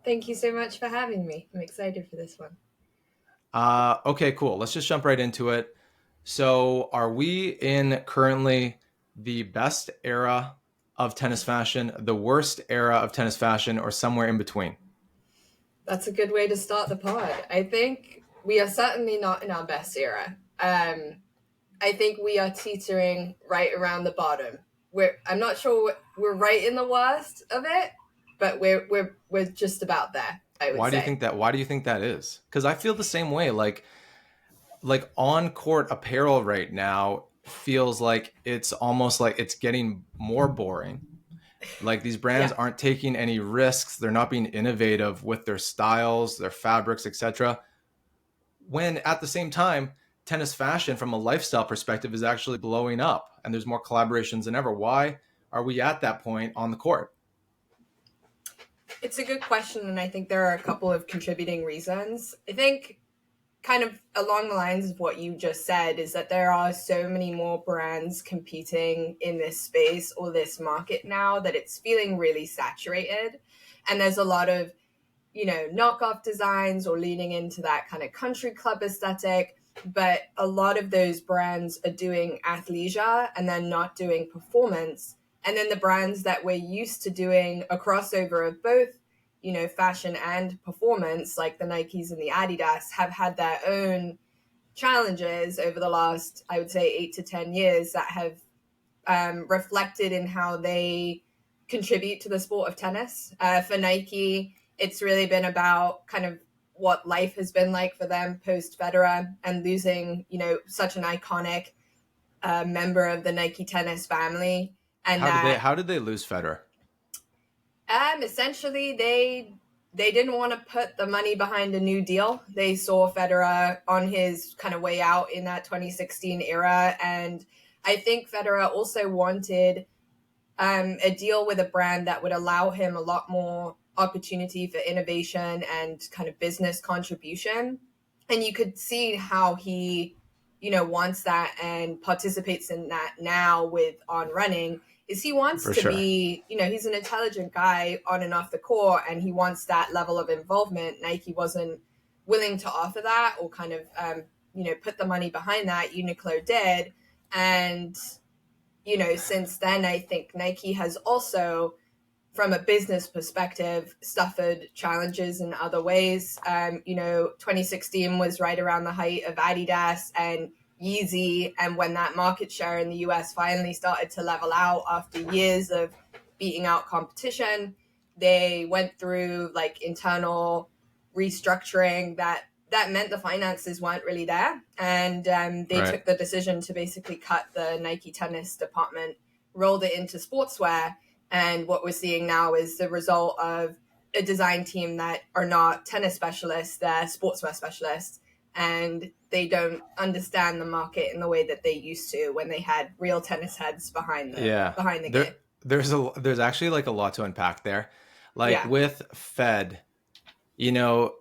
Thank you so much for having me. I'm excited for this one. Okay, cool. Let's just jump right into it. So, are we in currently the best era of tennis fashion, the worst era of tennis fashion, or somewhere in between? That's a good way to start the pod. I think we are certainly not in our best era. I think we are teetering right around the bottom. I'm not sure we're right in the worst of it, but we're just about there, I would Why do you say. think that? Why do you think that is? Because I feel the same way. Like on court apparel right now feels like it's almost like it's getting more boring. Like these brands Yeah. aren't taking any risks. They're not being innovative with their styles, their fabrics, etc. When at the same time, tennis fashion from a lifestyle perspective is actually blowing up and there's more collaborations than ever. Why are we at that point on the court? It's a good question, and I think there are a couple of contributing reasons. I think kind of along the lines of what you just said is that there are so many more brands competing in this space or this market now that it's feeling really saturated, and there's a lot of knockoff designs or leaning into that kind of country club aesthetic, but a lot of those brands are doing athleisure and then not doing performance. And then the brands that we're used to doing a crossover of both fashion and performance, like the Nikes and the Adidas, have had their own challenges over the last, I would say, 8 to 10 years that have reflected in how they contribute to the sport of tennis. For Nike, it's really been about kind of what life has been like for them post Federer and losing, such an iconic member of the Nike tennis family. And that How did they lose Federer? essentially they didn't want to put the money behind a new deal. They saw Federer on his kind of way out in that 2016 era, and I think Federer also wanted a deal with a brand that would allow him a lot more opportunity for innovation and kind of business contribution. And you could see how he, wants that and participates in that now with On Running. Is he wants For to sure. be, he's an intelligent guy on and off the court, and he wants that level of involvement. Nike wasn't willing to offer that or kind of, put the money behind that. Uniqlo did. And since then, I think Nike has also, from a business perspective, suffered challenges in other ways. 2016 was right around the height of Adidas and Yeezy. And when that market share in the US finally started to level out after years of beating out competition, they went through like internal restructuring that meant the finances weren't really there. And they Right. took the decision to basically cut the Nike tennis department, rolled it into sportswear. And what we're seeing now is the result of a design team that are not tennis specialists, they're sportswear specialists. And they don't understand the market in the way that they used to when they had real tennis heads behind the Yeah. behind the There game. there's actually like a lot to unpack there. Like Yeah. with Fed, you know,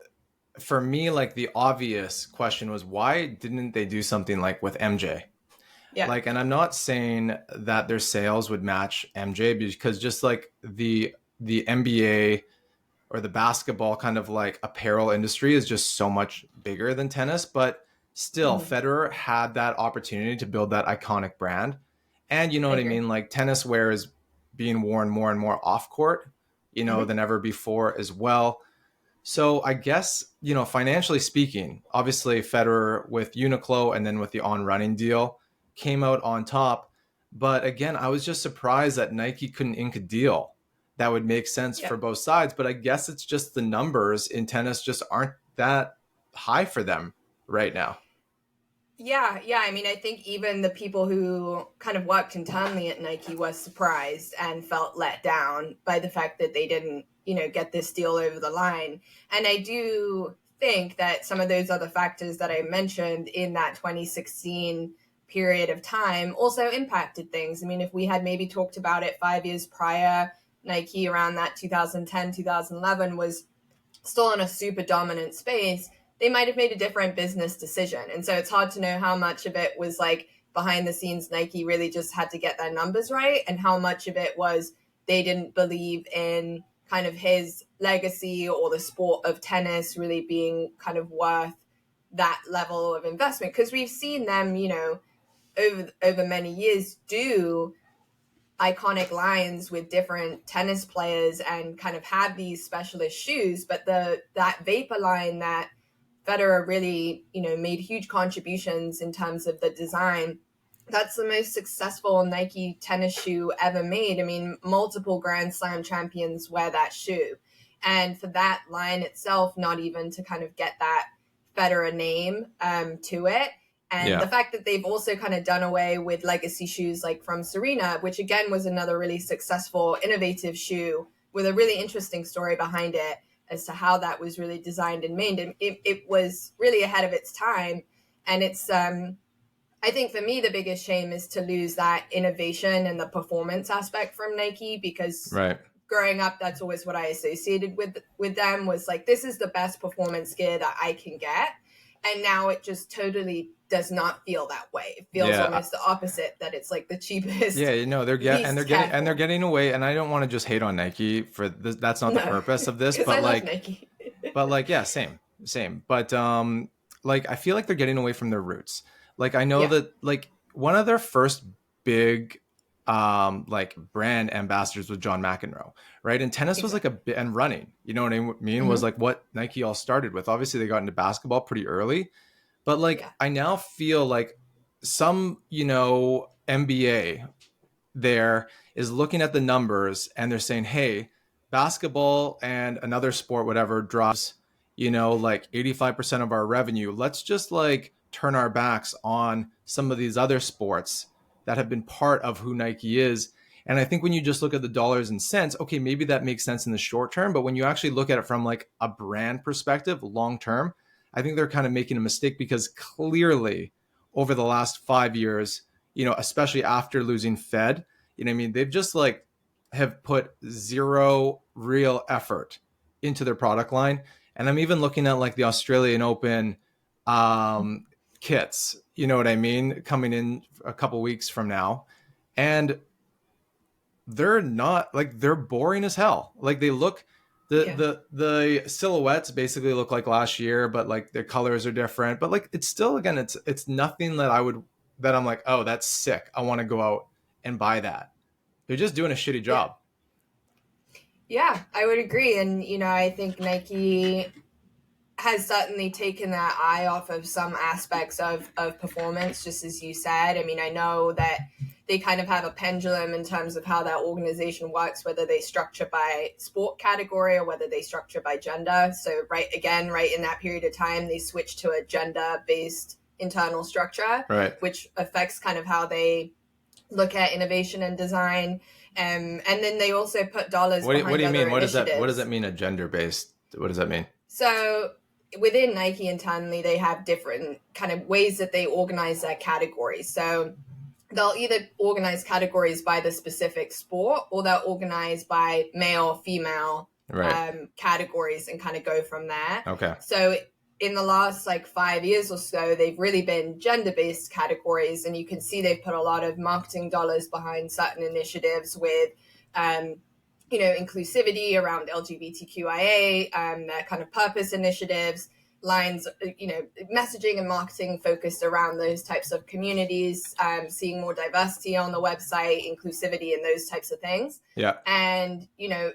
for me, like the obvious question was why didn't they do something like with MJ? Yeah. Like, and I'm not saying that their sales would match MJ because just like the NBA or the basketball kind of like apparel industry is just so much bigger than tennis, but still Mhm. Federer had that opportunity to build that iconic brand. And you know I what I agree. mean? Like tennis wear is being worn more and more off court, Hmm. than ever before as well. So I guess, financially speaking, obviously Federer with Uniqlo and then with the On Running deal came out on top. But again, I was just surprised that Nike couldn't ink a deal that would make sense Yeah. for both sides. But I guess it's just the numbers in tennis just aren't that high for them right now. Yeah, yeah. I mean, I think even the people who kind of worked internally at Nike was surprised and felt let down by the fact that they didn't, get this deal over the line. And I do think that some of those other factors that I mentioned in that 2016 period of time also impacted things. I mean, if we had maybe talked about it 5 years prior, Nike around that 2010, 2011 was still in a super dominant space, they might have made a different business decision. And so it's hard to know how much of it was like behind the scenes, Nike really just had to get their numbers right, and how much of it was they didn't believe in kind of his legacy or the sport of tennis really being kind of worth that level of investment. Because we've seen them, you know, over many years do iconic lines with different tennis players and kind of have these specialist shoes. But that Vapor line that Federer really, you know, made huge contributions in terms of the design, that's the most successful Nike tennis shoe ever made. I mean, multiple Grand Slam champions wear that shoe. And for that line itself, not even to kind of get that Federer name to it. And the fact that they've also kind of done away with legacy shoes like from Serena, which again was another really successful, innovative shoe with a really interesting story behind it as to how that was really designed and made. And it was really ahead of its time. And it's, I think for me, the biggest shame is to lose that innovation and the performance aspect from Nike, because growing up, that's always what I associated with them, was like, this is the best performance gear that I can get. And now it just totally does not feel that way. It feels almost the opposite, that it's like the cheapest. Yeah, you know, they're getting away. And I don't want to just hate on Nike for this. That's not the purpose of this. But I love Nike. Yeah, same. But like, I feel like they're getting away from their roots. Like, I know that like one of their first big like brand ambassadors was John McEnroe, right? And tennis was like and running, you know what I mean? Was like what Nike all started with. Obviously they got into basketball pretty early, but like I now feel like some, you know, MBA there is looking at the numbers and they're saying, hey, basketball and another sport, whatever, drops, you know, like 85% of our revenue. Let's just like turn our backs on some of these other sports that have been part of who Nike is. And I think when you just look at the dollars and cents, okay, maybe that makes sense in the short term. But when you actually look at it from like a brand perspective, long term, I think they're kind of making a mistake, because clearly over the last 5 years, you know, especially after losing Fed, you know what I mean? They've just like have put zero real effort into their product line. And I'm even looking at like the Australian Open kits, you know what I mean, coming in a couple weeks from now, and they're not like, they're boring as hell. Like they look, the silhouettes basically look like last year, but like their colors are different. But like it's still, again, it's nothing that I'm like, oh, that's sick, I want to go out and buy that. They're just doing a shitty job. Yeah, I would agree. And you know, I think Nike has certainly taken that eye off of some aspects of performance, just as you said. I mean, I know that they kind of have a pendulum in terms of how that organization works, whether they structure by sport category or whether they structure by gender. So right in that period of time, they switched to a gender-based internal structure, which affects kind of how they look at innovation and design. And then they also put dollars behind what do you mean? What does initiatives. that mean, a gender-based? What does that mean? So within Nike internally, they have different kind of ways that they organize their categories. So they'll either organize categories by the specific sport, or they'll organize by male, female categories and kind of go from there. Okay. So in the last like 5 years or so, they've really been gender-based categories, and you can see they've put a lot of marketing dollars behind certain initiatives with, you know, inclusivity around LGBTQIA, their kind of purpose initiatives, lines, you know, messaging and marketing focused around those types of communities, seeing more diversity on the website, inclusivity and those types of things. Yeah. And, you know,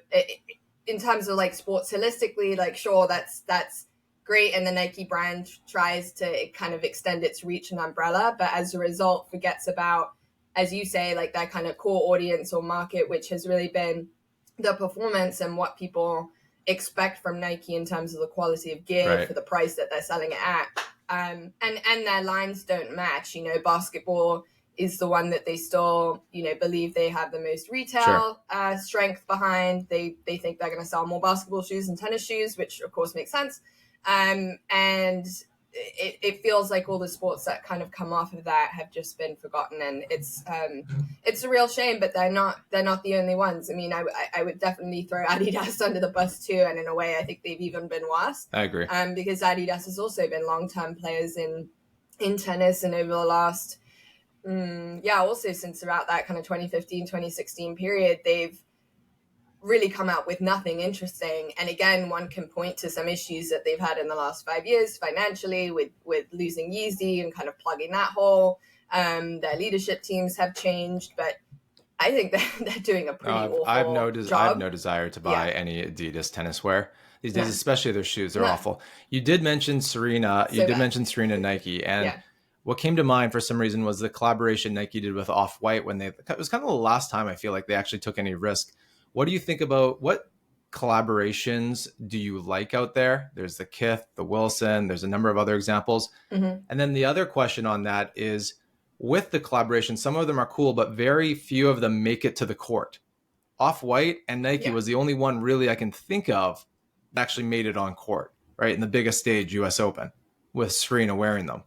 in terms of like sports holistically, like, sure, that's great. And the Nike brand tries to kind of extend its reach and umbrella, but as a result forgets about, as you say, like that kind of core audience or market, which has really been the performance and what people expect from Nike in terms of the quality of gear for the price that they're selling it at. And their lines don't match. You know, basketball is the one that they still, you know, believe they have the most retail strength behind. They think they're going to sell more basketball shoes than tennis shoes, which of course makes sense. And it feels like all the sports that kind of come off of that have just been forgotten, and it's a real shame. But they're not the only ones. I mean, I would definitely throw Adidas under the bus too, and in a way, I think they've even been worse. I agree. Because Adidas has also been long-term players in tennis, and over the last also since about that kind of 2015, 2016 period, they've really come out with nothing interesting. And again, one can point to some issues that they've had in the last 5 years financially with losing Yeezy and kind of plugging that hole. Their leadership teams have changed, but I think they're doing a pretty awful I have job. no desire to buy any Adidas tennis wear these days, No. especially their shoes. They're awful. You did mention Serena. You did mention Serena Nike, and what came to mind for some reason was the collaboration Nike did with Off-White when it was kind of the last time I feel like they actually took any risk. What do you think about what collaborations do you like out there? There's the Kith, the Wilson. There's a number of other examples. Mm-hmm. And then the other question on that is, with the collaboration, some of them are cool, but very few of them make it to the court. Off-White and Nike was the only one really I can think of that actually made it on court, right? In the biggest stage, US Open, with Serena wearing them.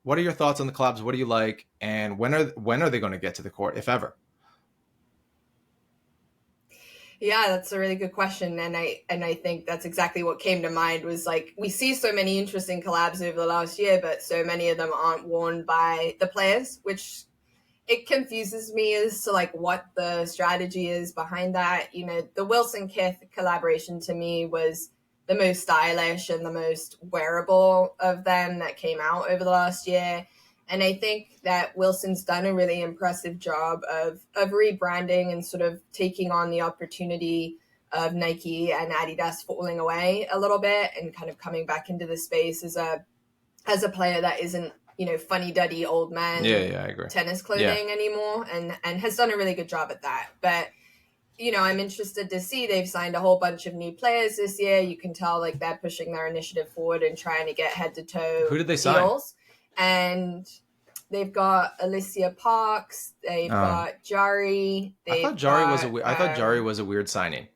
What are your thoughts on the collabs? What do you like? And when are they going to get to the court, if ever? Yeah, that's a really good question. And I think that's exactly what came to mind was like, we see so many interesting collabs over the last year, but so many of them aren't worn by the players, which it confuses me as to like what the strategy is behind that. You know, the Wilson Kith collaboration to me was the most stylish and the most wearable of them that came out over the last year. And I think that Wilson's done a really impressive job of rebranding and sort of taking on the opportunity of Nike and Adidas falling away a little bit and kind of coming back into the space as a player that isn't, you know, funny-duddy old man I agree. tennis clothing anymore, and has done a really good job at that. But, you know, I'm interested to see they've signed a whole bunch of new players this year. You can tell like they're pushing their initiative forward and trying to get head-to-toe Who did they sign? deals. And they've got Alicia Parks. They've got Jari. I thought Jari was a weird signing.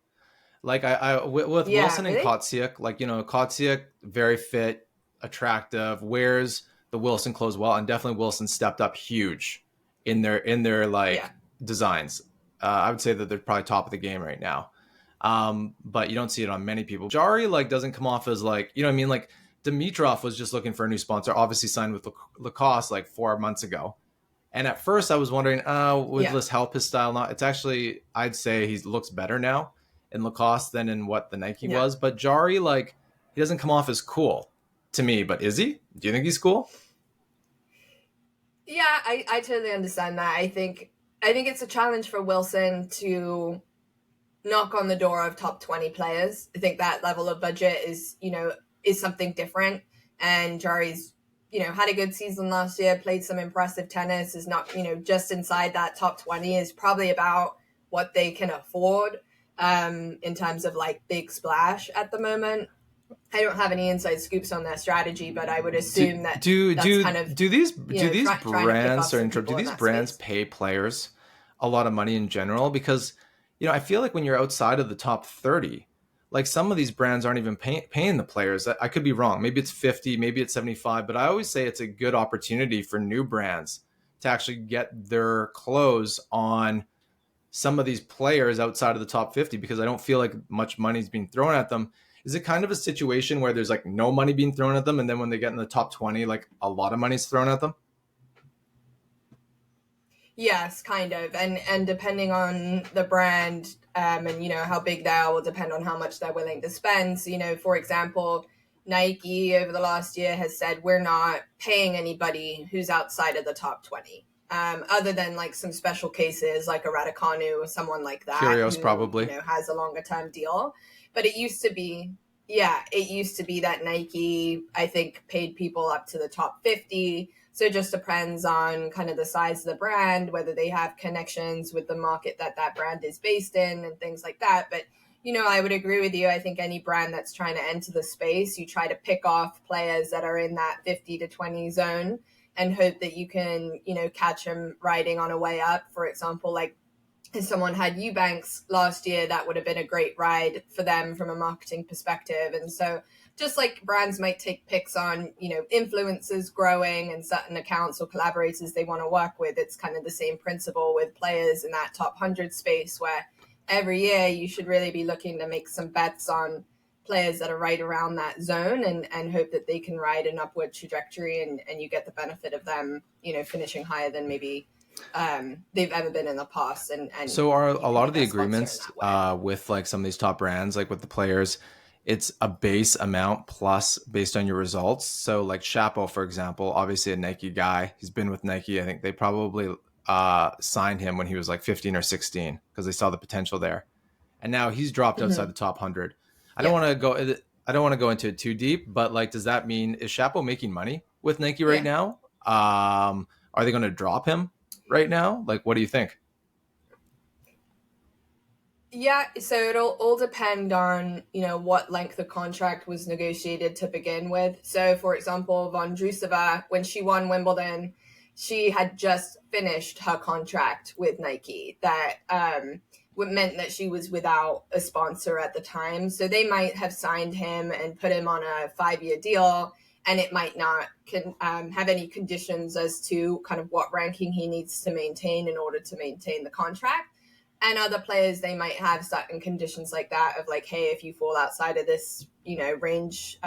Like with Wilson and Kotsiak, like, you know, Kotsiak, very fit, attractive, wears the Wilson clothes well, and definitely Wilson stepped up huge in their designs. I would say that they're probably top of the game right now. But you don't see it on many people. Jari like doesn't come off as like, you know what I mean? Like Dimitrov was just looking for a new sponsor, obviously signed with Lacoste like 4 months ago. And at first I was wondering, would this help his style? Not. It's actually, I'd say he looks better now in Lacoste than in what the Nike was. But Jari, like, he doesn't come off as cool to me, but is he? Do you think he's cool? Yeah, I totally understand that. I think it's a challenge for Wilson to knock on the door of top 20 players. I think that level of budget is something different. And Jari's, you know, had a good season last year, played some impressive tennis, is not, you know, just inside that top 20, is probably about what they can afford in terms of like big splash at the moment. I don't have any inside scoops on their strategy, but I would assume do these brands pay players a lot of money in general? Because, you know, I feel like when you're outside of the top 30, like some of these brands aren't even paying the players. I could be wrong. Maybe it's 50, maybe it's 75, but I always say it's a good opportunity for new brands to actually get their clothes on some of these players outside of the top 50, because I don't feel like much money is being thrown at them. Is it kind of a situation where there's like no money being thrown at them, and then when they get in the top 20, like a lot of money's thrown at them? Yes, kind of. And depending on the brand and, you know, how big they are will depend on how much they're willing to spend. So, you know, for example, Nike over the last year has said, we're not paying anybody who's outside of the top 20. Other than like some special cases like a Raducanu or someone like that. Kyrgios probably. You know, has a longer term deal. But it used to be that Nike, I think, paid people up to the top 50. So it just depends on kind of the size of the brand, whether they have connections with the market that brand is based in and things like that. But, you know, I would agree with you. I think any brand that's trying to enter the space, you try to pick off players that are in that 50 to 20 zone and hope that you can, you know, catch them riding on a way up. For example, like, if someone had Eubanks last year, that would have been a great ride for them from a marketing perspective. And so just like brands might take picks on, you know, influencers growing and certain accounts or collaborators they want to work with, it's kind of the same principle with players in that top 100 space, where every year you should really be looking to make some bets on players that are right around that zone and hope that they can ride an upward trajectory and you get the benefit of them, you know, finishing higher than maybe they've ever been in the past. And so are a lot of the their sponsor in agreements that way. with like some of these top brands, like with the players, it's a base amount plus based on your results. So like Chapo, for example, obviously a Nike guy. He's been with Nike. I think they probably signed him when he was like 15 or 16 because they saw the potential there. And now he's dropped outside the top 100. I don't Yeah. want to go. I don't want to go into it too deep, but like, does that mean is Chapo making money with Nike right Yeah. now? Are they going to drop him right now? Like, what do you think? Yeah, so it'll all depend on, what length of contract was negotiated to begin with. So, for example, Vondrousova, when she won Wimbledon, she had just finished her contract with Nike. That meant that she was without a sponsor at the time. So they might have signed him and put him on a 5-year deal, and it might not have any conditions as to kind of what ranking he needs to maintain in order to maintain the contract. And other players, they might have certain conditions like that of like, hey, if you fall outside of this, range,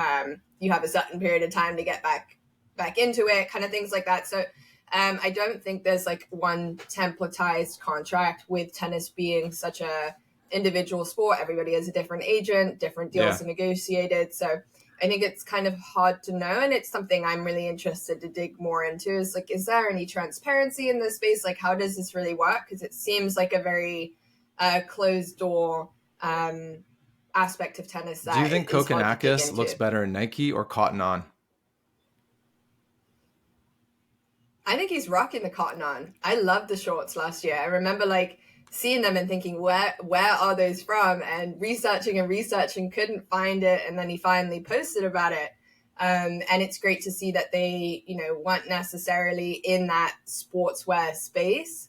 you have a certain period of time to get back into it, kind of things like that. So I don't think there's like one templatized contract with tennis being such a individual sport. Everybody has a different agent, different deals are negotiated. So I think it's kind of hard to know. And it's something I'm really interested to dig more into is like, is there any transparency in this space? Like, how does this really work? Because it seems like a very closed door aspect of tennis. Do you think Kokkanakis looks better in Nike or CottonOn? I think he's rocking the CottonOn. I loved the shorts last year. I remember like seeing them and thinking, where are those from? And researching, couldn't find it. And then he finally posted about it. And it's great to see that they, weren't necessarily in that sportswear space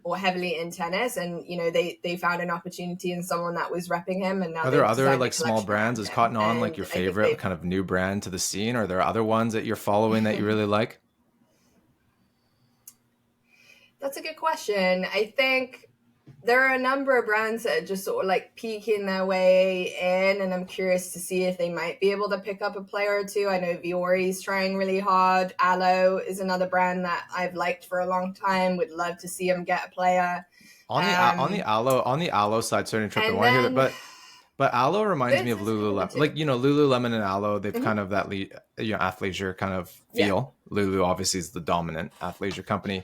or heavily in tennis. And, they found an opportunity in someone that was repping him. And now are there other like small brands? Is CottonOn like your favorite kind of new brand to the scene? Are there other ones that you're following that you really like? That's a good question. I think there are a number of brands that are just sort of like peeking their way in, and I'm curious to see if they might be able to pick up a player or two. I know Viori's trying really hard. Alo is another brand that I've liked for a long time. Would love to see them get a player. On the Alo side, sorry to interrupt. I want to hear that, but Alo reminds me of Lululemon. Like Lululemon and Alo, they've kind of that athleisure kind of feel. Yeah. Lulu obviously is the dominant athleisure company.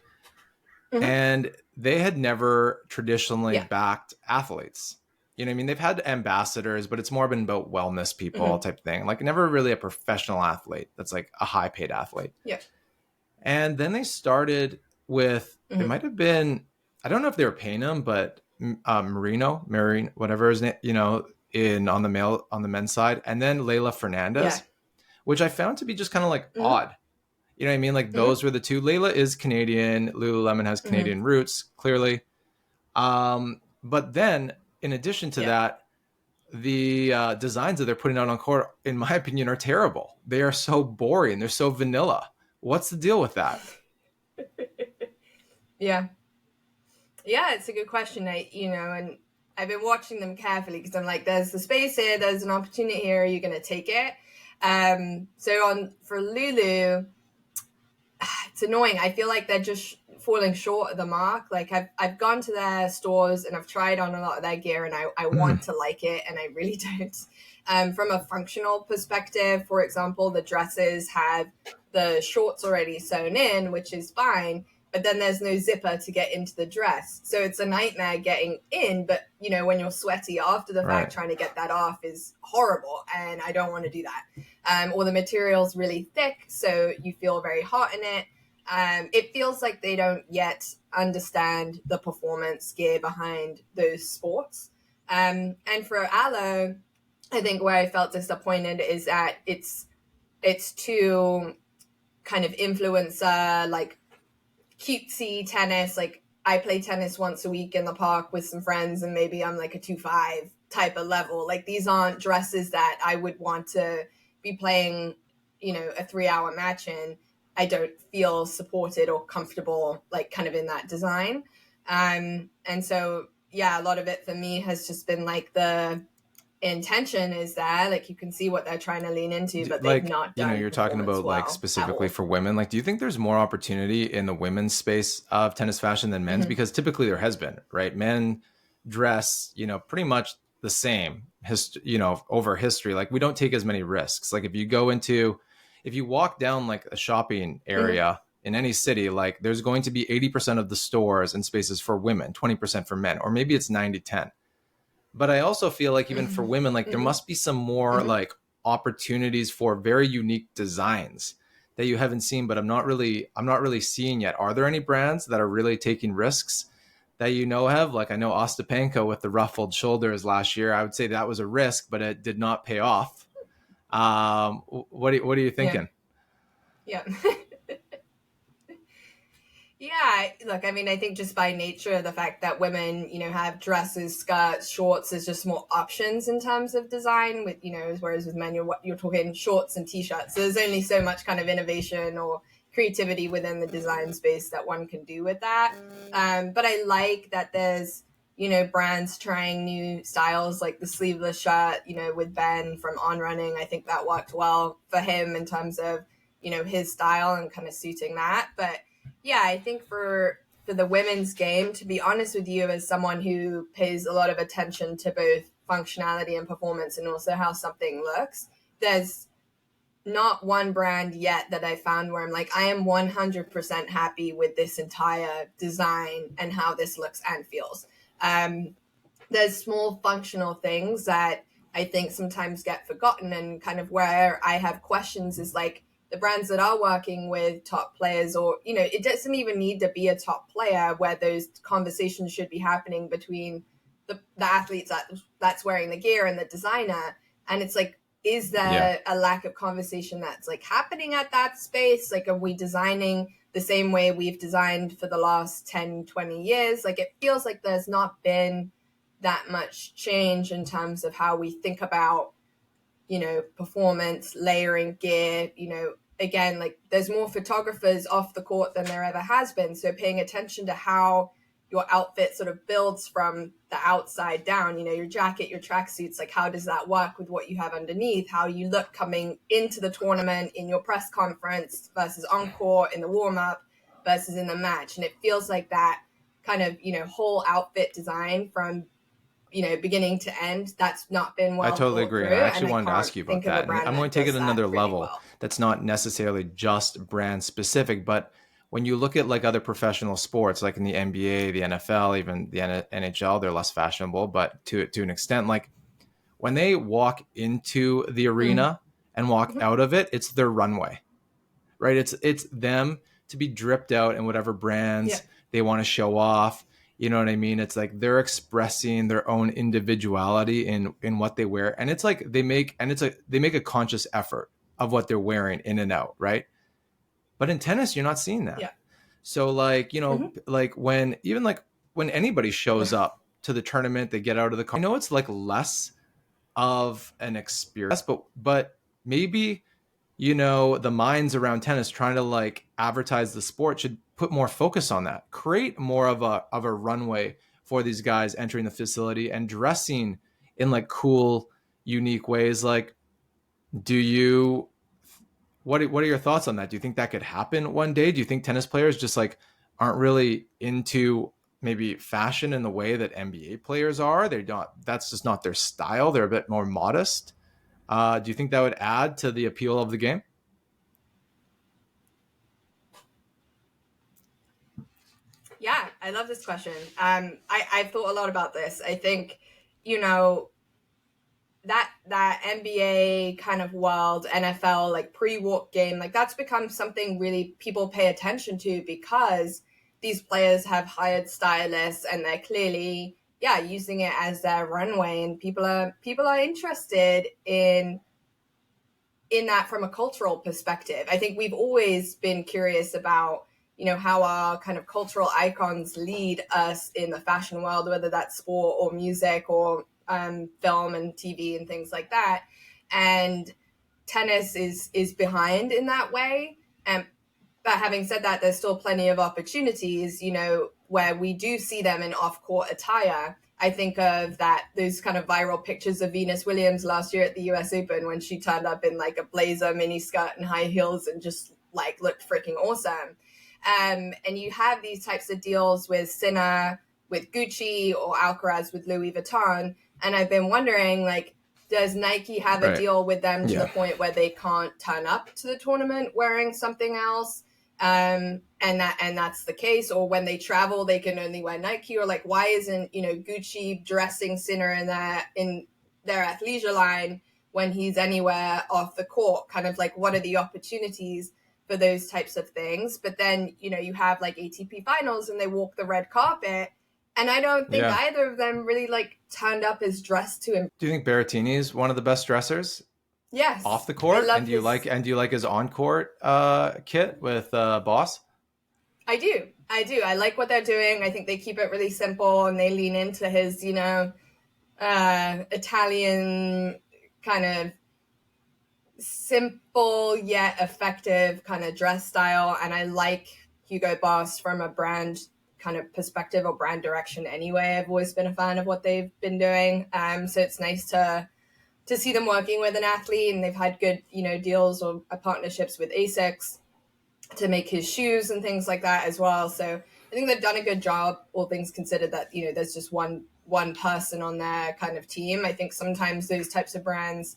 Mm-hmm. And they had never traditionally backed athletes. You know what I mean? They've had ambassadors, but it's more been about wellness people type thing. Like never really a professional athlete that's like a high paid athlete. Yeah. And then they started with, it might have been, I don't know if they were paying him, but Marino, whatever his name, on the men's side. And then Leila Fernandez, which I found to be just kind of like odd. You know what I mean? Like those were the two. Layla is Canadian. Lululemon has Canadian roots, clearly. But then, in addition to that, the designs that they're putting out on court, in my opinion, are terrible. They are so boring. They're so vanilla. What's the deal with that? Yeah, it's a good question. And I've been watching them carefully because I'm like, there's the space here. There's an opportunity here. Are you going to take it? For Lulu, it's annoying. I feel like they're just falling short of the mark. Like I've gone to their stores and I've tried on a lot of their gear and I want to like it and I really don't. From a functional perspective, for example, the dresses have the shorts already sewn in, which is fine, but then there's no zipper to get into the dress. So it's a nightmare getting in, but when you're sweaty after the fact, trying to get that off is horrible. And I don't want to do that. Or the material's really thick, so you feel very hot in it. It feels like they don't yet understand the performance gear behind those sports. And for Alo, I think where I felt disappointed is that it's too kind of influencer, like cutesy tennis. Like I play tennis once a week in the park with some friends and maybe I'm like a 2.5 type of level. Like these aren't dresses that I would want to be playing, a 3-hour match in. I don't feel supported or comfortable, like kind of in that design. And so, a lot of it for me has just been like the intention is there. Like you can see what they're trying to lean into, but like, they've not done. you're talking about like specifically for women. Like, do you think there's more opportunity in the women's space of tennis fashion than men's? Because typically there has been, right? Men dress, pretty much the same, over history. Like we don't take as many risks. Like if you walk down like a shopping area in any city, like there's going to be 80% of the stores and spaces for women, 20% for men, or maybe it's 90-10. But I also feel like even for women, like there must be some more like opportunities for very unique designs that you haven't seen, but I'm not really seeing yet. Are there any brands that are really taking risks that have? Like I know Ostapenko with the ruffled shoulders last year. I would say that was a risk, but it did not pay off. What are you thinking? Yeah. Yeah, look, I mean, I think just by nature of the fact that women, have dresses, skirts, shorts, there's just more options in terms of design with, whereas with men, you're talking shorts and t-shirts. So there's only so much kind of innovation or creativity within the design space that one can do with that. But I like that there's, brands trying new styles like the sleeveless shirt, with Ben from On Running. I think that worked well for him in terms of, his style and kind of suiting that. But yeah, I think for the women's game, to be honest with you, as someone who pays a lot of attention to both functionality and performance and also how something looks, there's not one brand yet that I found where I'm like, I am 100% happy with this entire design and how this looks and feels. There's small functional things that I think sometimes get forgotten, and kind of where I have questions is like, the brands that are working with top players, or, it doesn't even need to be a top player where those conversations should be happening between the athletes that's wearing the gear and the designer. And it's like, is there a lack of conversation that's like happening at that space? Like, are we designing the same way we've designed for the last 10, 20 years? Like, it feels like there's not been that much change in terms of how we think about, performance, layering gear, again, like there's more photographers off the court than there ever has been. So paying attention to how your outfit sort of builds from the outside down, your jacket, your tracksuits, like how does that work with what you have underneath, how you look coming into the tournament in your press conference versus on court in the warm up versus in the match. And it feels like that kind of, whole outfit design from, beginning to end, that's not been well. I totally agree. Through, I actually wanted to ask you about that. I'm going to take it another level. Well. That's not necessarily just brand specific, but when you look at like other professional sports, like in the NBA, the NFL, even the NHL, they're less fashionable, but to an extent, like when they walk into the arena and walk out of it, it's their runway, right? It's them to be dripped out in whatever brands they want to show off. You know what I mean? It's like they're expressing their own individuality in what they wear. And it's like they make a conscious effort of what they're wearing in and out, right? But in tennis, you're not seeing that. Yeah. So like, like when anybody shows up to the tournament, they get out of the car. I know it's like less of an experience, but maybe, the minds around tennis trying to like advertise the sport should put more focus on that, create more of a runway for these guys entering the facility and dressing in like cool, unique ways. Like, what are your thoughts on that? Do you think that could happen one day? Do you think tennis players just like aren't really into maybe fashion in the way that NBA players are? That's just not their style. They're a bit more modest. Do you think that would add to the appeal of the game? Yeah, I love this question. I've thought a lot about this. I think, that NBA kind of world, NFL, like pre-walk game, like that's become something really people pay attention to because these players have hired stylists and they're clearly, using it as their runway, and people are interested in that from a cultural perspective. I think we've always been curious about, how our kind of cultural icons lead us in the fashion world, whether that's sport or music or film and TV and things like that. And tennis is behind in that way. But having said that, there's still plenty of opportunities, where we do see them in off-court attire. I think of those kind of viral pictures of Venus Williams last year at the US Open when she turned up in like a blazer, mini skirt and high heels and just like looked freaking awesome. And you have these types of deals with Sinner, with Gucci, or Alcaraz with Louis Vuitton. And I've been wondering, like, does Nike have a deal with them to the point where they can't turn up to the tournament wearing something else? And that's the case, or when they travel they can only wear Nike, or like why isn't Gucci dressing Sinner in their athleisure line when he's anywhere off the court? Kind of like, what are the opportunities for those types of things? But then you have like ATP finals and they walk the red carpet, and I don't think either of them really like turned up as dressed to him. Do you think Berrettini is one of the best dressers? Yes. Off the court? And do you like his on-court kit with Boss? I do. I like what they're doing. I think they keep it really simple and they lean into his, Italian kind of simple yet effective kind of dress style. And I like Hugo Boss from a brand kind of perspective or brand direction anyway. I've always been a fan of what they've been doing. So it's nice to see them working with an athlete, and they've had good, deals or partnerships with Asics to make his shoes and things like that as well. So I think they've done a good job, all things considered, that, there's just one person on their kind of team. I think sometimes those types of brands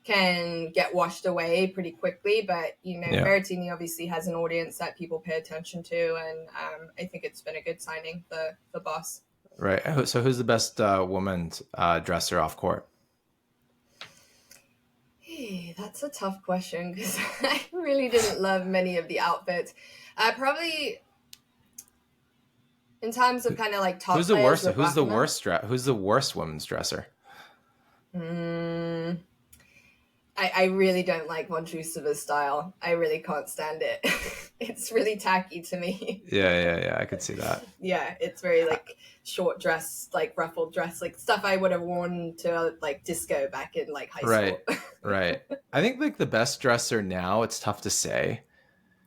can get washed away pretty quickly, but, Berrettini obviously has an audience that people pay attention to. And I think it's been a good signing for Boss. Right. So who's the best women's dresser off court? Hey, that's a tough question because I really didn't love many of the outfits. Probably in terms of kind of like top. Who's the worst? Who's the worst women's dresser? I really don't like Von Trusova's style. I really can't stand it. It's really tacky to me. Yeah. I could see that. Yeah, it's very like short dress, like ruffled dress, like stuff I would have worn to like disco back in like high school. Right. I think like the best dresser now, it's tough to say.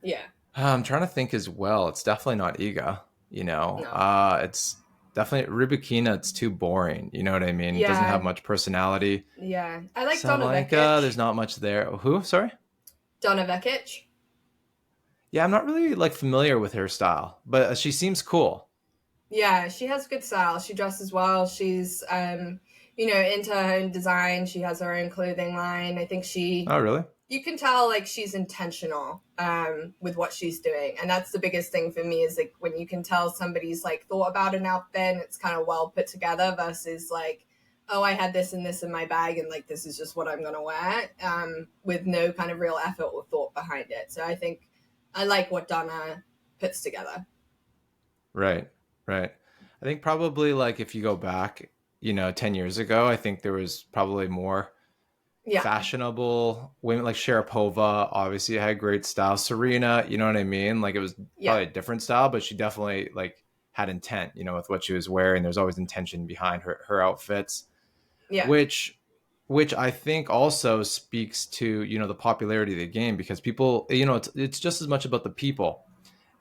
Yeah. I'm trying to think as well. It's definitely not Iga, No. It's definitely Rybakina. It's too boring. You know what I mean? Yeah. It doesn't have much personality. Yeah. I like Donna Vekic. There's not much there. Who? Sorry? Donna Vekic. Yeah, I'm not really like familiar with her style, but she seems cool. Yeah, she has good style. She dresses well. She's, into her own design. She has her own clothing line. I think Oh, really? You can tell like she's intentional with what she's doing. And that's the biggest thing for me, is like when you can tell somebody's like thought about an outfit and it's kind of well put together versus like, oh, I had this and this in my bag and like this is just what I'm going to wear, with no kind of real effort or thought behind it. So I think I like what Donna puts together. Right. I think probably like if you go back, 10 years ago, I think there was probably more fashionable women, like Sharapova obviously had great style. Serena, you know what I mean? Like it was probably a different style, but she definitely like had intent, with what she was wearing. There's always intention behind her outfits. Yeah. Which I think also speaks to, the popularity of the game, because people, it's just as much about the people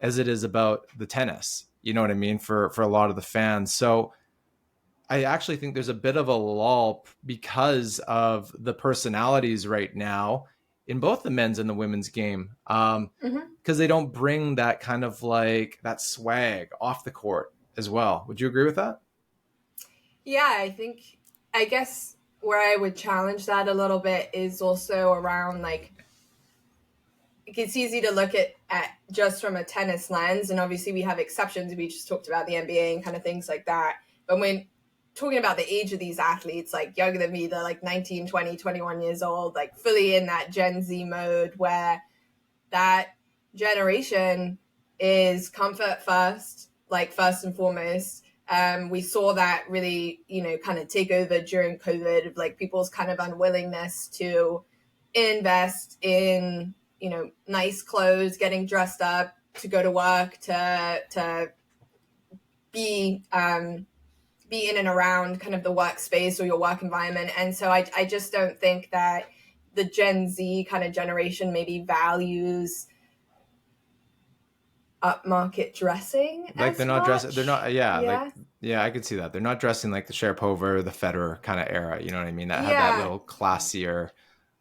as it is about the tennis. You know what I mean? For a lot of the fans. So I actually think there's a bit of a lull because of the personalities right now in both the men's and the women's game. Because they don't bring that kind of like that swag off the court as well. Would you agree with that? Yeah, I guess where I would challenge that a little bit is also around like, it's easy to look at just from a tennis lens, and obviously we have exceptions. We just talked about the NBA and kind of things like that. But when talking about the age of these athletes, like younger than me, they're like 19, 20, 21 years old, like fully in that Gen Z mode where that generation is comfort first, like first and foremost. We saw that really, kind of take over during COVID, of like people's kind of unwillingness to invest in, nice clothes, getting dressed up to go to work, to be in and around kind of the workspace or your work environment. And so I just don't think that the Gen Z kind of generation maybe values upmarket dressing. Like they're not dressing. They're not. Yeah. Like Yeah, I could see that. They're not dressing like the Sharapova or the Federer kind of era. You know what I mean? That had that Yeah, little classier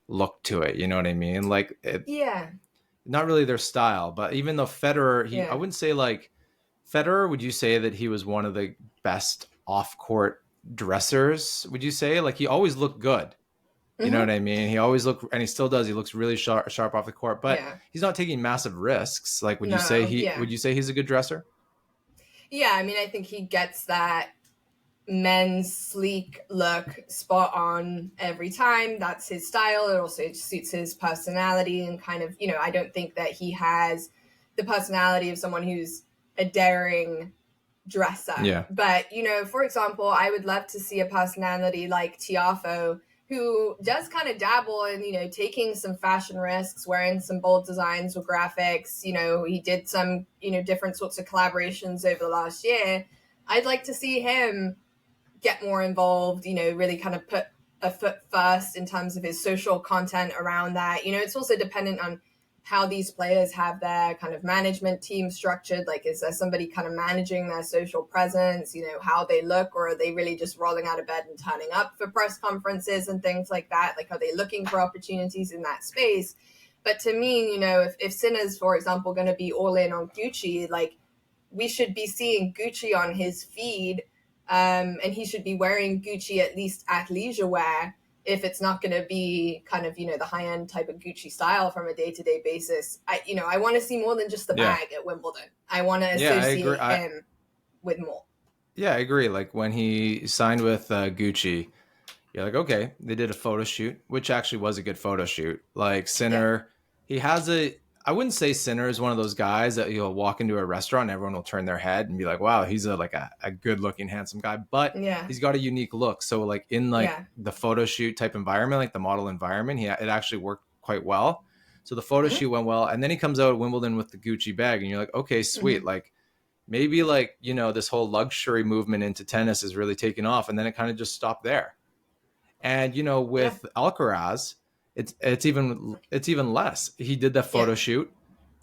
look to it. You know what I mean? Like it, yeah, not really their style. But even though Federer, I yeah. wouldn't say like Federer. Would you say that he was one of the best off court dressers? Would you say like he always looked good? You know Hmm. what I mean? He always looked, and he still does. He looks really sharp off the court, but Yeah. he's not taking massive risks. Like, No, yeah. would you say he's a good dresser? Yeah, I mean, I think he gets that men's sleek look spot on every time. That's his style. It also suits his personality and kind of, I don't think that he has the personality of someone who's a daring dresser. Yeah, But, for example, I would love to see a personality like Tiafo who does kind of dabble in, taking some fashion risks, wearing some bold designs or graphics. He did some, different sorts of collaborations over the last year. I'd like to see him get more involved, really kind of put a foot first in terms of his social content around that. It's also dependent on how these players have their kind of management team structured. Like, is there somebody kind of managing their social presence, how they look, or are they really just rolling out of bed and turning up for press conferences and things like that? Like, are they looking for opportunities in that space? But to me, if Sinner's, for example, going to be all in on Gucci, like, we should be seeing Gucci on his feed, and he should be wearing Gucci at least at leisure wear if it's not going to be kind of, the high end type of Gucci style from a day to day basis. I want to see more than just the yeah, bag at Wimbledon. I want to yeah. I agree. associate him with more. Yeah, I agree. Like when he signed with Gucci, you're like, okay, they did a photo shoot, which actually was a good photo shoot. Like Yeah. Sinner, he has a. I wouldn't say Sinner is one of those guys that you'll walk into a restaurant and everyone will turn their head and be like, wow, he's a good looking, handsome guy. But Yeah. he's got a unique look. So like in like Yeah. the photo shoot type environment, like the model environment, it actually worked quite well. So the photo Mm-hmm. shoot went well. And then he comes out at Wimbledon with the Gucci bag and you're like, okay, sweet. Mm-hmm. Like maybe like, this whole luxury movement into tennis is really taking off. And then it kind of just stopped there. And Yeah. with Alcaraz, it's even less. He did that Yeah. photo shoot,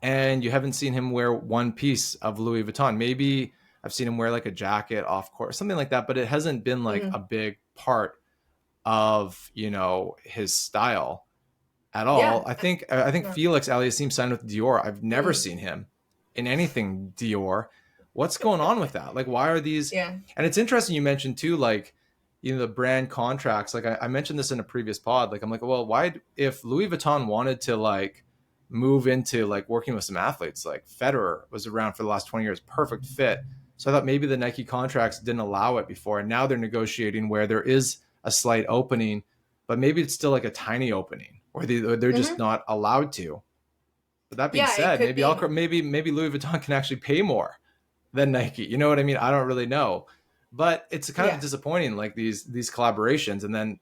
and you haven't seen him wear one piece of Louis Vuitton. Maybe I've seen him wear like a jacket off court, something like that, but it hasn't been like Mm-hmm. a big part of his style at all. Yeah. I think No. Felix Aliassime signed with Dior. I've never Mm. seen him in anything Dior. What's going on with that? Like, why are these? Yeah. And it's interesting you mentioned too, like the brand contracts. Like I mentioned this in a previous pod. Like I'm like, well, why if Louis Vuitton wanted to like move into like working with some athletes, like Federer was around for the last 20 years, perfect fit. So I thought maybe the Nike contracts didn't allow it before, and now they're negotiating where there is a slight opening, but maybe it's still like a tiny opening, or they're just Mm-hmm. not allowed to. But that being Yeah, it said, could be. maybe Louis Vuitton can actually pay more than Nike. You know what I mean? I don't really know, but it's kind of Yeah. disappointing, like these collaborations, and then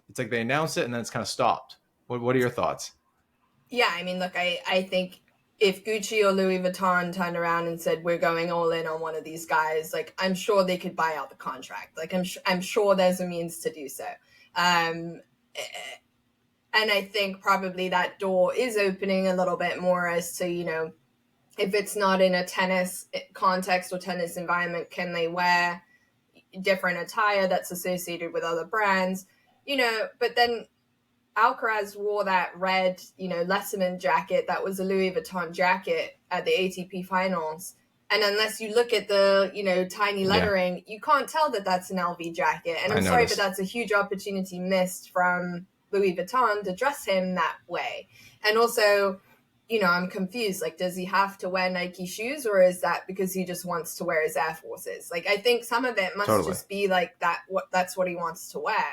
it's like they announce it and then it's kind of stopped. What are your thoughts? Yeah, I mean, look, I think if Gucci or Louis Vuitton turned around and said we're going all in on one of these guys, like I'm sure they could buy out the contract. Like I'm sure there's a means to do so. Um, and I think probably that door is opening a little bit more as to if it's not in a tennis context or tennis environment, can they wear different attire that's associated with other brands? But then Alcaraz wore that red, Lesserman jacket that was a Louis Vuitton jacket at the ATP finals. And unless you look at the, tiny Yeah, lettering, you can't tell that that's an LV jacket. And I I'm sorry, but noticed. that's a huge opportunity missed from Louis Vuitton to dress him that way. And also, I'm confused. Like, does he have to wear Nike shoes, or is that because he just wants to wear his Air Forces? Like, I think some of it must Totally. just be like that. That's what he wants to wear.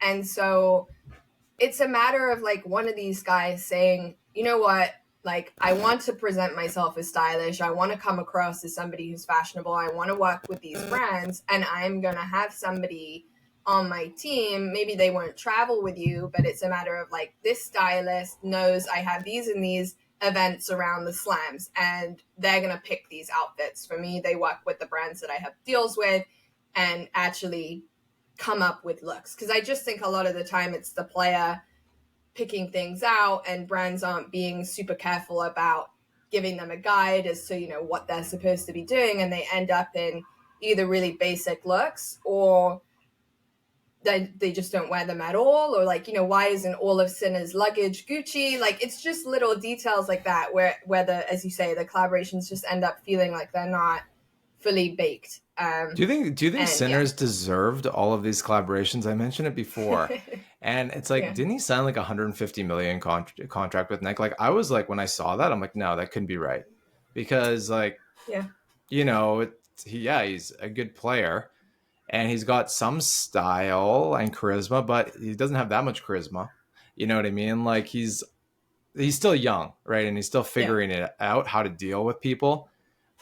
And so it's a matter of like one of these guys saying, you know what, like I want to present myself as stylish. I want to come across as somebody who's fashionable. I want to work with these brands, and I'm going to have somebody on my team. Maybe they won't travel with you, but it's a matter of like this stylist knows I have these and these events around the slams, and they're going to pick these outfits for me. They work with the brands that I have deals with and actually come up with looks, because I just think a lot of the time it's the player picking things out, and brands aren't being super careful about giving them a guide as to what they're supposed to be doing, and they end up in either really basic looks or they just don't wear them at all, or like, why isn't all of Sinner's luggage Gucci? Like, it's just little details like that where the, as you say, the collaborations just end up feeling like they're not fully baked. Do you think Sinners deserved all of these collaborations? I mentioned it before, and it's like, didn't he sign like 150 million contract with Nike? Like, I was like, when I saw that, I'm like, no, that couldn't be right, because like, he's a good player, and he's got some style and charisma, but he doesn't have that much charisma. You know what I mean? Like, he's still young, right? And he's still figuring it out, how to deal with people.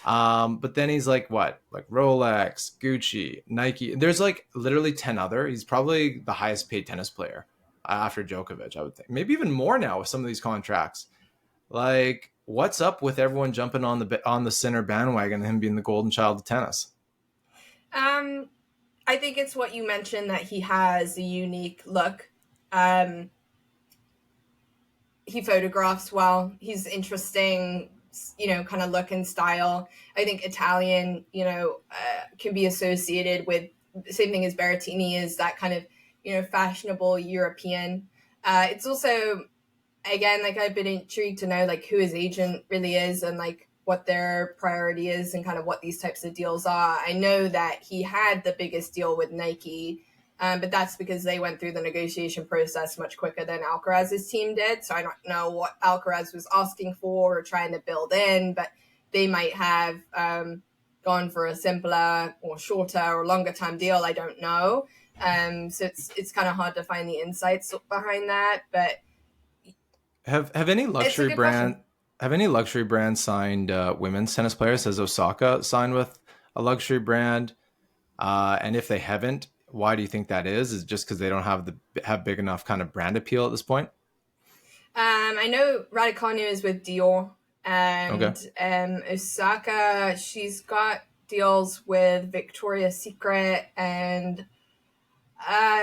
But then he's like, what? Like Rolex, Gucci, Nike. There's like literally 10 other. He's probably the highest paid tennis player after Djokovic, I would think. Maybe even more now with some of these contracts. Like, what's up with everyone jumping on the Sinner bandwagon and him being the golden child of tennis? I think it's what you mentioned, that he has a unique look. He photographs well. He's interesting, kind of look and style. I think Italian, can be associated with the same thing as Berrettini, is that kind of, fashionable European. It's also, again, like, I've been intrigued to know like who his agent really is and like what their priority is and kind of what these types of deals are. I know that he had the biggest deal with Nike, but that's because they went through the negotiation process much quicker than Alcaraz's team did. So I don't know what Alcaraz was asking for or trying to build in, but they might have gone for a simpler or shorter or longer time deal. I don't know. So it's kind of hard to find the insights behind that. But have any luxury brands signed women's tennis players? Has Osaka signed with a luxury brand? And if they haven't, why do you think that is? Is it just because they don't have big enough kind of brand appeal at this point? I know Raducanu is with Dior, and Osaka, she's got deals with Victoria's Secret, and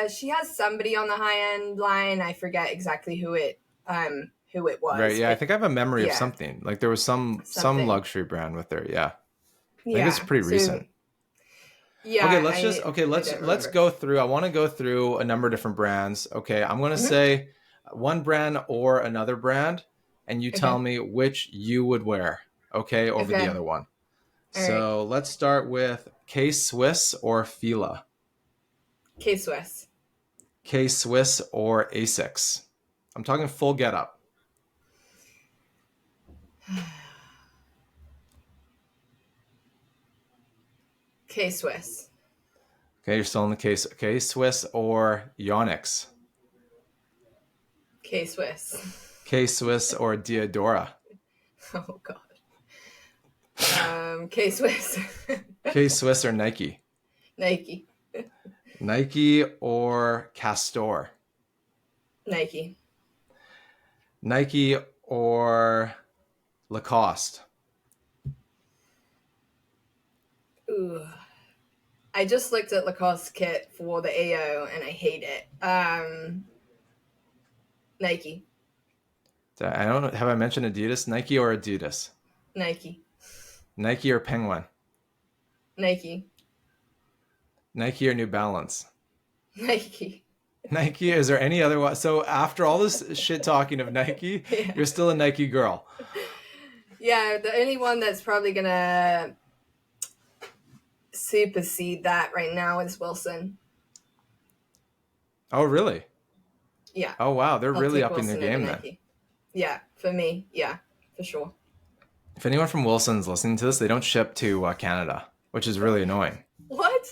she has somebody on the high end line. I forget exactly who it was. Right. Yeah, I think I have a memory of something. Like, there was some luxury brand with her. Yeah. I think it's pretty recent. Yeah. Okay, let's go through. I want to go through a number of different brands. Okay, I'm going to say one brand or another brand, and you tell me which you would wear, over the other one. So let's start with K-Swiss or Fila. K-Swiss. K-Swiss or Asics. I'm talking full getup. K-Swiss. Okay, you're still in the case. K-Swiss or Yonex. K-Swiss. K-Swiss or Diadora. Oh God. K-Swiss. K-Swiss or Nike. Nike. Nike or Castor. Nike. Nike or Lacoste. Ooh. I just looked at Lacoste kit for the AO and I hate it. Nike. I don't know. Have I mentioned Adidas? Nike or Adidas? Nike. Nike or Penguin? Nike. Nike or New Balance? Nike. Nike. Is there any other one? So after all this shit talking of Nike, you're still a Nike girl. Yeah, the only one that's probably gonna supersede that right now is Wilson. Oh, really? Yeah. Oh, wow. They're really upping their game then. Yeah, for me. Yeah, for sure. If anyone from Wilson's listening to this, they don't ship to Canada, which is really annoying. What?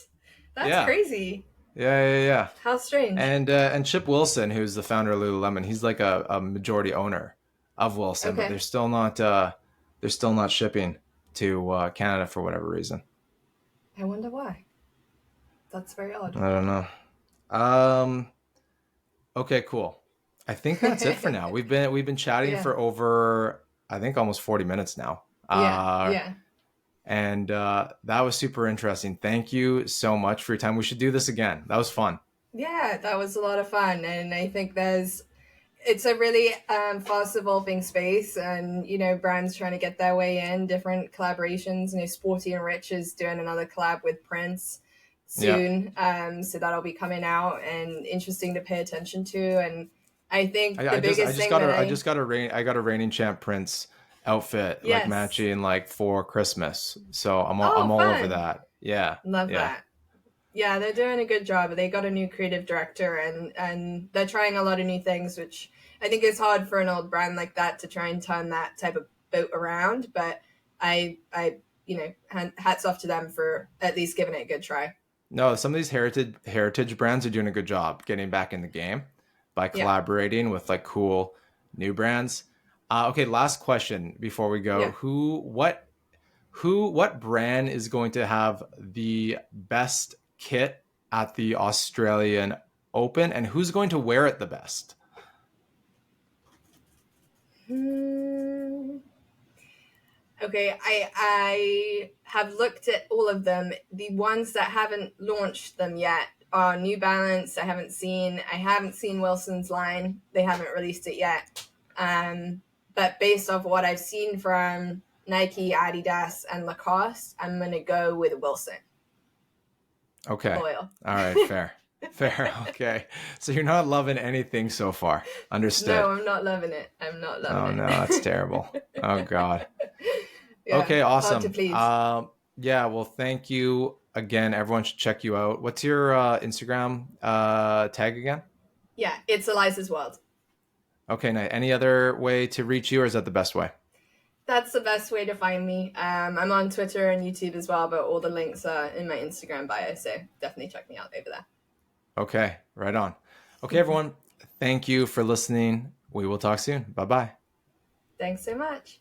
That's crazy. Yeah. How strange. And Chip Wilson, who's the founder of Lululemon, he's like a majority owner of Wilson, but they're still not shipping to Canada for whatever reason. I wonder why. That's very odd. I don't know. Okay, cool. I think that's it for now. We've been chatting for over, I think, almost 40 minutes now. Yeah. And that was super interesting. Thank you so much for your time. We should do this again. That was fun. Yeah, that was a lot of fun. And I think there's it's a really fast evolving space, and brands trying to get their way in, different collaborations. Sporty and Rich is doing another collab with Prince Yeah. soon, so that'll be coming out and interesting to pay attention to. And I think the biggest thing that I got a reigning champ Prince outfit, like yes, matching, like for Christmas. So I'm oh, all over fun, that. Yeah. love Yeah. that. Yeah, they're doing a good job. They got a new creative director, and they're trying a lot of new things, which I think is hard for an old brand like that to try and turn that type of boat around. But I hats off to them for at least giving it a good try. No, some of these heritage brands are doing a good job getting back in the game by Yeah, collaborating with like cool new brands. Okay, last question before we go. yeah. What brand is going to have the best kit at the Australian Open, and who's going to wear it the best? Hmm. Okay, I have looked at all of them. The ones that haven't launched them yet are New Balance. I haven't seen Wilson's line. They haven't released it yet. But based off what I've seen from Nike, Adidas, and Lacoste, I'm gonna go with Wilson. Okay. Loyal. All right, fair. Fair. Okay. So you're not loving anything so far. Understood. No, I'm not loving it. I'm not loving Oh it. no, that's terrible. Oh God. Yeah, Okay, hard to awesome. please. Yeah, well, thank you again. Everyone should check you out. What's your Instagram tag again? Yeah, it's Eliza's World. Okay, now any other way to reach you, or is that the best way? That's the best way to find me. I'm on Twitter and YouTube as well, but all the links are in my Instagram bio, so definitely check me out over there. Okay, right on. Okay, everyone, thank you for listening. We will talk soon. Bye bye. Thanks so much.